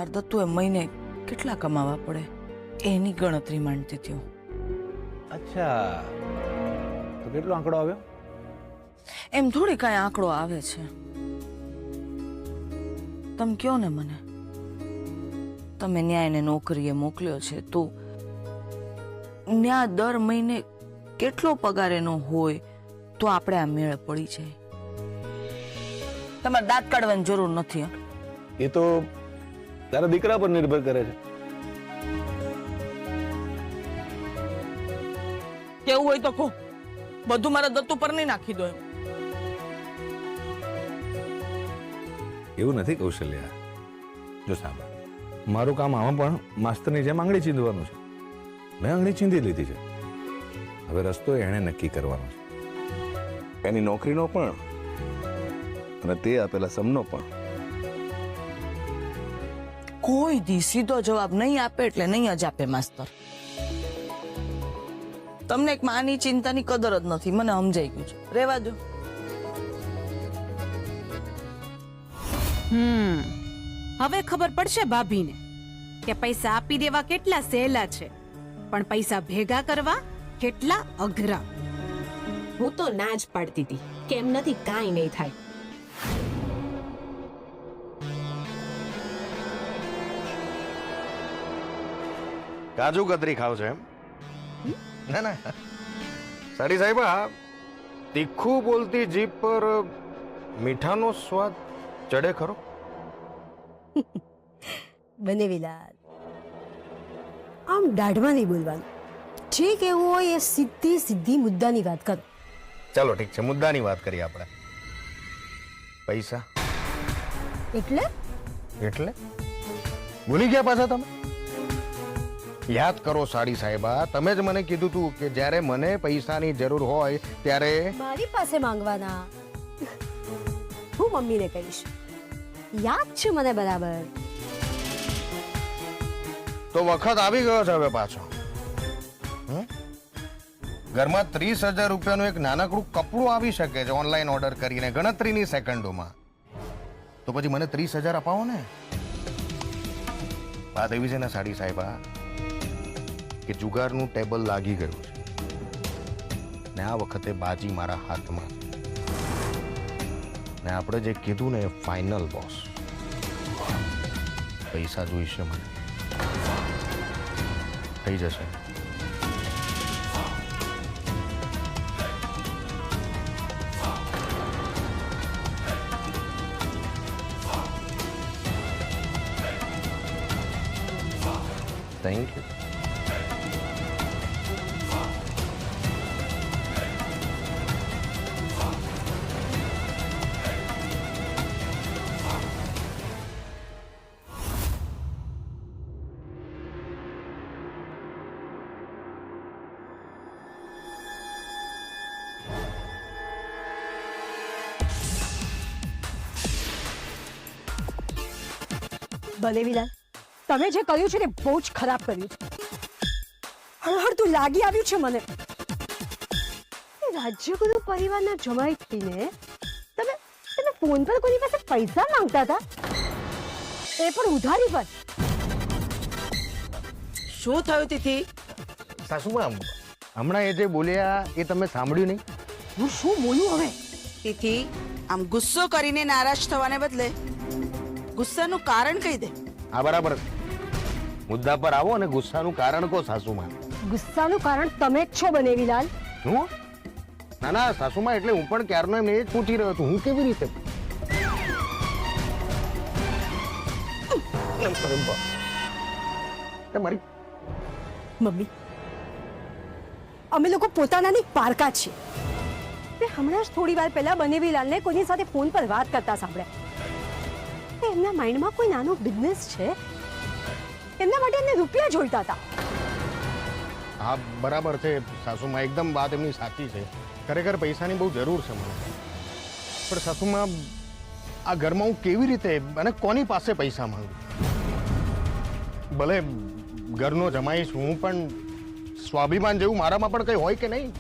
માર દત્તુએ મહિને કેટલા કમાવા પડે એની ગણતરી માંડતી હતી હું. અચ્છા, તો કેટલો આંકડો આવ્યો? એમ થોડી કાંઈ આંકડો આવે છે. તમે કયો ને મને, તમે ન્યાયને નોકરીએ મોકલ્યો છે તો ન્યા દર મહિને કેટલો પગાર એનો હોય તો આપણે આ મેળ પડી જાય. તમારે દાંત કાઢવાની જરૂર નથી. એ તો તારા દીકરા પર નિર્ભર કરે છે. કેવું હોય તો કહો, બધું મારા દત્તુ પર નહીં નાખી દો. એવું નથી કૌશલ્યા. જો સાંભળ, મારું કામ આમાં પણ માસ્તરની જેમ આંગળી ચીંધવાનું છે. મેં આંગળી ચીંધી લીધી છે. હવે રસ્તો એણે નક્કી કરવાનો છે. એની નોકરીનો પણ અને તે આપેલા સમનો પણ. કોઈ દી સીધો જવાબ નહીં આપે એટલે નહીં જ આપે માસ્તર. તમને એક માની ચિંતાની કદર જ નથી, મને સમજાઈ ગયું છે. રેવા દો. હવે ખબર પડશે ભાભીને કે પૈસા આપી દેવા કેટલા સહેલા છે પણ પૈસા ભેગા કરવા કેટલા અઘરા. હું તો ના જ પાડતી હતી કે એમ નથી, કાંઈ નહીં થાય. કાજુ કતરી ખાવ છો એમ? ના ના સાડી સાહેબ, આ તીખું બોલતી જીભ પર મીઠાનો સ્વાદ ચડે ખરો? બનેવીલાલ, આમ દાઢમાં નહીં બોલવાનું. જે કહેવું હોય એ સીધી સીધી મુદ્દાની વાત કરો. ચાલો ઠીક છે, મુદ્દાની વાત કરીએ આપણે. પૈસા એટલે એટલે ભૂલી ગયા પાછા તમે? યાદ કરો સાડી સાહેબા, તમે જ મને કીધું તું કે જ્યારે મને પૈસાની જરૂર હોય ત્યારે મારી પાસે માંગવાના. હું મમ્મીને કહીશ, યાદ છે મને બરાબર. તો વખત આવી ગયો છે હવે પાછો. ઘરમાં 30,000 રૂપિયાનું એક નાનકડું કપડું આવી શકે છે ઓનલાઈન ઓર્ડર કરીને ગણતરીની સેકન્ડોમાં. તો પછી મને 30,000 અપાવો ને. વાત એવી છે ને સાડી સાહેબા કે જુગારનું ટેબલ લાગી ગયું છે ને આ વખતે બાજી મારા હાથમાં. ને આપણે જે કીધું ને એ ફાઇનલ બોસ. પૈસા જોઈશે મને, થઈ જશે. Thank you. બનેવીલાલ, તમે જે કર્યું છે ને બહુ જ ખરાબ કર્યું છે. હળહળતું લાગી આવ્યું છે મને. રાજ્યગુરુ પરિવારના જમાઈ થઈને તમે તમે ફોન પર કોઈની પાસે પૈસા માંગતા હતા, એ પણ ઉધારી પર. શું થયું તિથિ? સાસુમાં હમણાં એ જે બોલ્યા એ તમે સાંભળ્યું નહીં? હું શું બોલું હવે? તિથિ, આમ ગુસ્સો કરીને નારાજ થવાને બદલે ગુસ્સાનું કારણ કહી દે. હા બરાબર. મુદ્દા પર આવો અને ગુસ્સાનું કારણ કહો સાસુમાં. ગુસ્સાનું કારણ તમે જ છો બનેવીલાલ. હું? ના ના સાસુમાં, એટલે હું પણ ક્યારનો એમને એ જ પૂછી રહ્યો છું. હું કેવી રીતે? મારી મમ્મી, અમે લોકો પોતાનાની પારકા છીએ. તે હમણાં જ થોડી વાર પહેલા બનેવીલાલને કોઈની સાથે ફોન પર વાત કરતા સાંભળ્યા. એમના માઇન્ડમાં કોઈ નાનો બિઝનેસ છે, એમના માટે એમને રૂપિયા જોઈતા હતા. હા બરાબર છે સાસુમાં, એકદમ વાત એમની સાચી છે. ખરેખર પૈસાની બહુ જરૂર છે મને. પણ સાસુમાં, આ ઘરમાં હું કેવી રીતે અને કોની પાસે પૈસા માંગુ? ભલે ઘરનો જમાઈ છું હું, પણ સ્વાભિમાન જેવું મારામાં પણ કંઈ હોય કે નહીં?